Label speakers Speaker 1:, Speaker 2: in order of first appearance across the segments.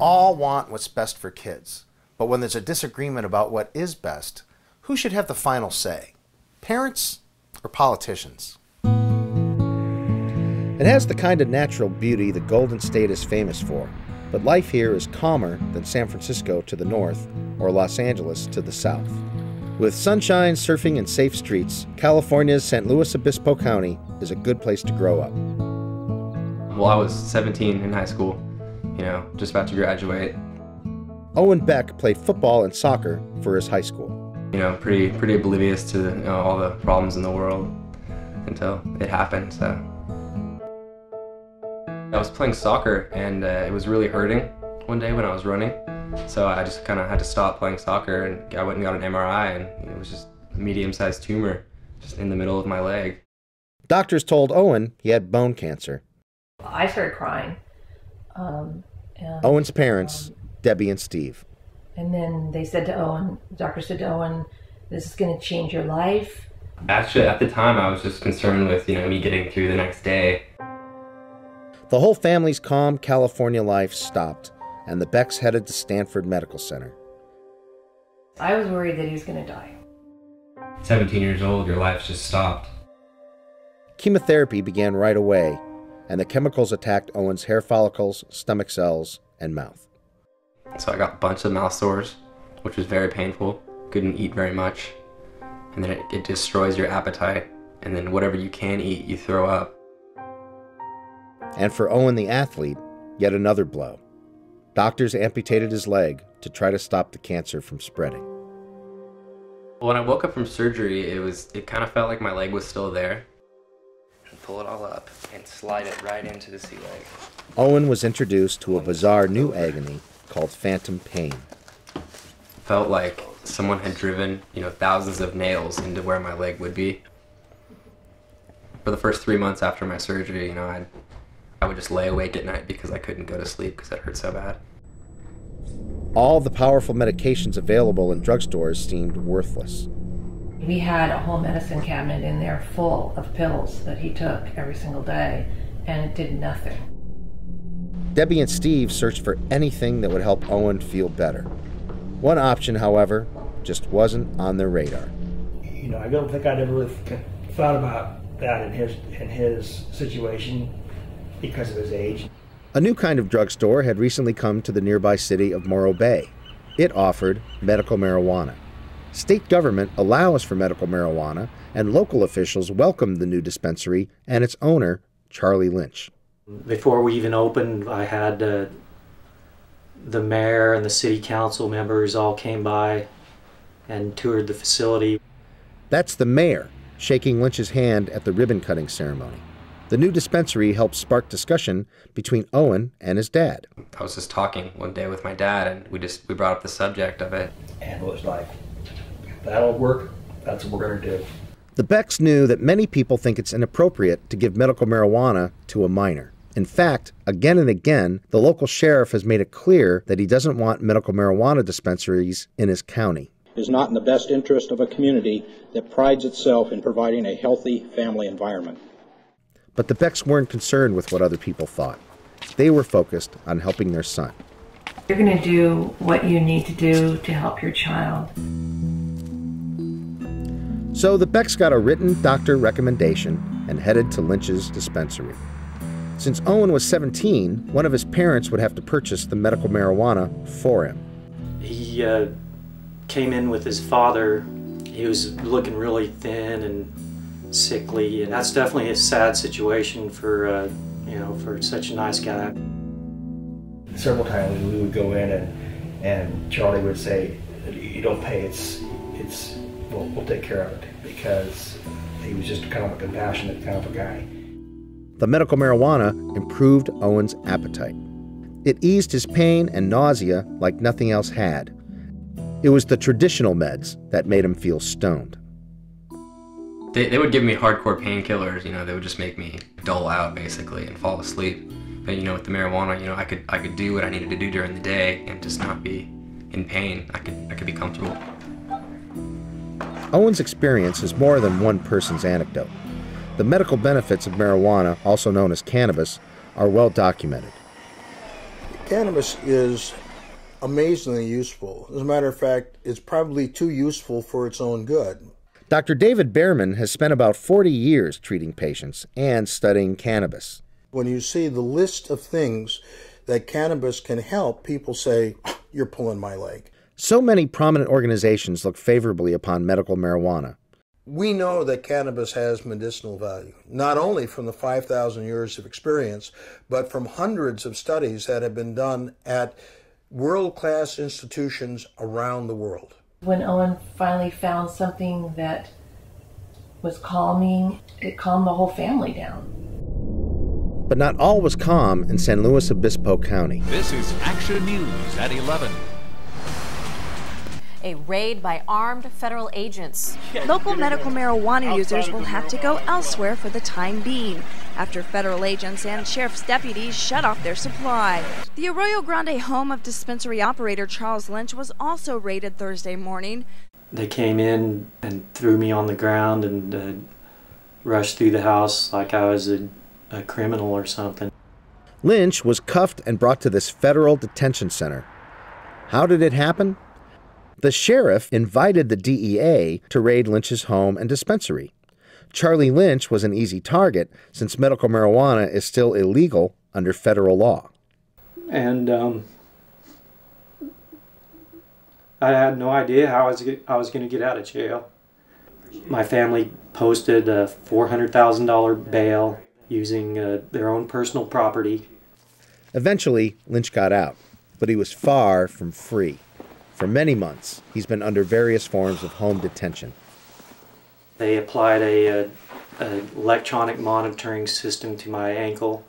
Speaker 1: all want what's best for kids, but when there's a disagreement about what is best, who should have the final say? Parents or politicians? It has the kind of natural beauty the Golden State is famous for, but life here is calmer than San Francisco to the north or Los Angeles to the south. With sunshine, surfing, and safe streets, California's San Luis Obispo County is a good place to grow up.
Speaker 2: Well, I was 17 in high school, just about to graduate.
Speaker 1: Owen Beck played football and soccer for his high school.
Speaker 2: Pretty oblivious to all the problems in the world until it happened. So I was playing soccer and it was really hurting one day when I was running. So I just kind of had to stop playing soccer, and I went and got an MRI, and it was just a medium-sized tumor just in the middle of my leg.
Speaker 1: Doctors told Owen he had bone cancer.
Speaker 3: I started crying.
Speaker 1: Owen's parents, Debbie and Steve.
Speaker 3: And then they said to Owen, the doctor said to Owen, this is going to change your life.
Speaker 2: Actually, at the time, I was just concerned with, me getting through the next day.
Speaker 1: The whole family's calm California life stopped, and the Becks headed to Stanford Medical Center.
Speaker 3: I was worried that he was going to die.
Speaker 2: 17 years old, your life's just stopped.
Speaker 1: Chemotherapy began right away, and the chemicals attacked Owen's hair follicles, stomach cells, and mouth.
Speaker 2: So I got a bunch of mouth sores, which was very painful. Couldn't eat very much. And then it destroys your appetite, and then whatever you can eat, you throw up.
Speaker 1: And for Owen the athlete, yet another blow. Doctors amputated his leg to try to stop the cancer from spreading.
Speaker 2: When I woke up from surgery, it kind of felt like my leg was still there. And pull it all up and slide it right into the sea leg.
Speaker 1: Owen was introduced to a bizarre new agony called phantom pain.
Speaker 2: Felt like someone had driven, thousands of nails into where my leg would be. For the first 3 months after my surgery, I would just lay awake at night because I couldn't go to sleep because it hurt so bad.
Speaker 1: All the powerful medications available in drugstores seemed worthless.
Speaker 3: We had a whole medicine cabinet in there full of pills that he took every single day, and it did nothing.
Speaker 1: Debbie and Steve searched for anything that would help Owen feel better. One option, however, just wasn't on their radar.
Speaker 4: I don't think I'd ever really thought about that in his situation because of his age.
Speaker 1: A new kind of drugstore had recently come to the nearby city of Morro Bay. It offered medical marijuana. State government allows for medical marijuana, and local officials welcomed the new dispensary and its owner, Charlie Lynch.
Speaker 5: Before we even opened, I had the mayor and the city council members all came by and toured the facility.
Speaker 1: That's the mayor, shaking Lynch's hand at the ribbon-cutting ceremony. The new dispensary helped spark discussion between Owen and his dad.
Speaker 2: I was just talking one day with my dad, and we brought up the subject of it.
Speaker 4: And it was like, if that'll work, that's what we're going to do.
Speaker 1: The Becks knew that many people think it's inappropriate to give medical marijuana to a minor. In fact, again and again, the local sheriff has made it clear that he doesn't want medical marijuana dispensaries in his county.
Speaker 6: It is not in the best interest of a community that prides itself in providing a healthy family environment.
Speaker 1: But the Becks weren't concerned with what other people thought. They were focused on helping their son.
Speaker 3: You're going to do what you need to do to help your child.
Speaker 1: So the Becks got a written doctor recommendation and headed to Lynch's dispensary. Since Owen was 17, one of his parents would have to purchase the medical marijuana for him.
Speaker 5: He came in with his father. He was looking really thin and sickly, and that's definitely a sad situation for for such a nice guy.
Speaker 4: Several times we would go in and Charlie would say, "You don't pay. We'll take care of it," because he was just kind of a compassionate kind of a guy.
Speaker 1: The medical marijuana improved Owen's appetite. It eased his pain and nausea like nothing else had. It was the traditional meds that made him feel stoned.
Speaker 2: They would give me hardcore painkillers, they would just make me dull out basically and fall asleep. But with the marijuana, I could do what I needed to do during the day and just not be in pain. I could be comfortable.
Speaker 1: Owen's experience is more than one person's anecdote. The medical benefits of marijuana, also known as cannabis, are well documented.
Speaker 7: Cannabis is amazingly useful. As a matter of fact, it's probably too useful for its own good.
Speaker 1: Dr. David Behrman has spent about 40 years treating patients and studying cannabis.
Speaker 7: When you see the list of things that cannabis can help, people say, "You're pulling my leg."
Speaker 1: So many prominent organizations look favorably upon medical marijuana.
Speaker 7: We know that cannabis has medicinal value, not only from the 5,000 years of experience, but from hundreds of studies that have been done at world-class institutions around the world.
Speaker 3: When Owen finally found something that was calming, it calmed the whole family down.
Speaker 1: But not all was calm in San Luis Obispo County.
Speaker 8: This is Action News at 11.
Speaker 9: A raid by armed federal agents.
Speaker 10: Local medical marijuana users will have to go elsewhere for the time being after federal agents and sheriff's deputies shut off their supply. The Arroyo Grande home of dispensary operator Charles Lynch was also raided Thursday morning.
Speaker 5: They came in and threw me on the ground and rushed through the house like I was a criminal or something.
Speaker 1: Lynch was cuffed and brought to this federal detention center. How did it happen? The sheriff invited the DEA to raid Lynch's home and dispensary. Charlie Lynch was an easy target since medical marijuana is still illegal under federal law.
Speaker 5: And I had no idea how I was going to get out of jail. My family posted a $400,000 bail using their own personal property.
Speaker 1: Eventually, Lynch got out, but he was far from free. For many months, he's been under various forms of home detention.
Speaker 5: They applied a electronic monitoring system to my ankle.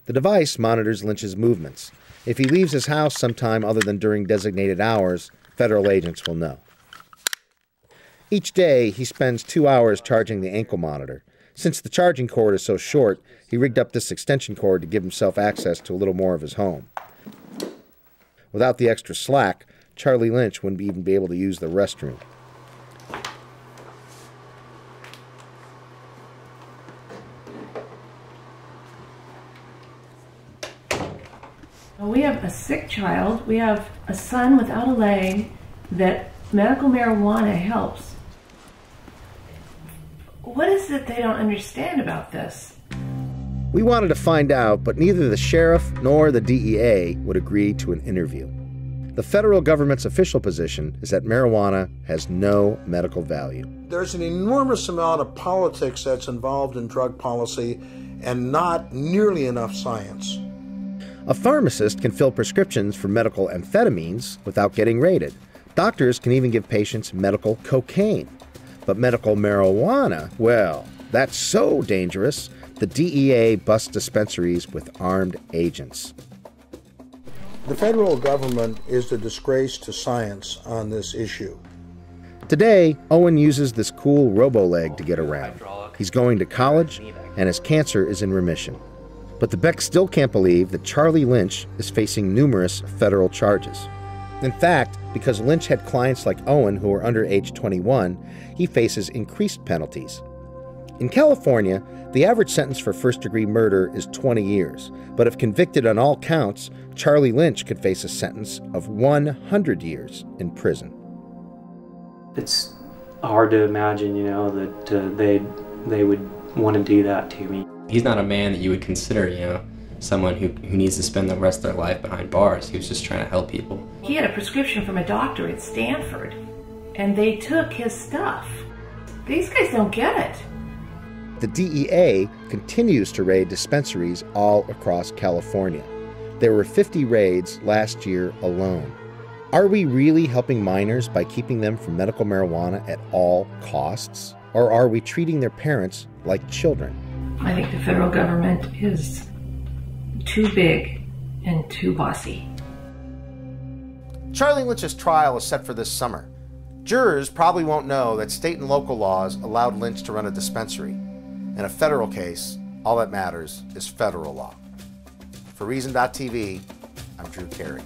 Speaker 1: The device monitors Lynch's movements. If he leaves his house sometime other than during designated hours, federal agents will know. Each day, he spends 2 hours charging the ankle monitor. Since the charging cord is so short, he rigged up this extension cord to give himself access to a little more of his home. Without the extra slack, Charlie Lynch wouldn't even be able to use the restroom.
Speaker 3: We have a sick child. We have a son without a leg that medical marijuana helps. What is it they don't understand about this?
Speaker 1: We wanted to find out, but neither the sheriff nor the DEA would agree to an interview. The federal government's official position is that marijuana has no medical value.
Speaker 7: There's an enormous amount of politics that's involved in drug policy and not nearly enough science.
Speaker 1: A pharmacist can fill prescriptions for medical amphetamines without getting raided. Doctors can even give patients medical cocaine. But medical marijuana, well, that's so dangerous, the DEA busts dispensaries with armed agents.
Speaker 7: The federal government is a disgrace to science on this issue.
Speaker 1: Today, Owen uses this cool robo-leg to get around. He's going to college, and his cancer is in remission. But the Becks still can't believe that Charlie Lynch is facing numerous federal charges. In fact, because Lynch had clients like Owen who are under age 21, he faces increased penalties. In California, the average sentence for first-degree murder is 20 years, but if convicted on all counts, Charlie Lynch could face a sentence of 100 years in prison.
Speaker 5: It's hard to imagine, you know, that they would want to do that to me.
Speaker 2: He's not a man that you would consider, you know, someone who needs to spend the rest of their life behind bars. He was just trying to help people.
Speaker 3: He had a prescription from a doctor at Stanford, and they took his stuff. These guys don't get it.
Speaker 1: The DEA continues to raid dispensaries all across California. There were 50 raids last year alone. Are we really helping minors by keeping them from medical marijuana at all costs? Or are we treating their parents like children?
Speaker 3: I think the federal government is too big and too bossy.
Speaker 1: Charlie Lynch's trial is set for this summer. Jurors probably won't know that state and local laws allowed Lynch to run a dispensary. In a federal case, all that matters is federal law. For ReasonTV, I'm Carey.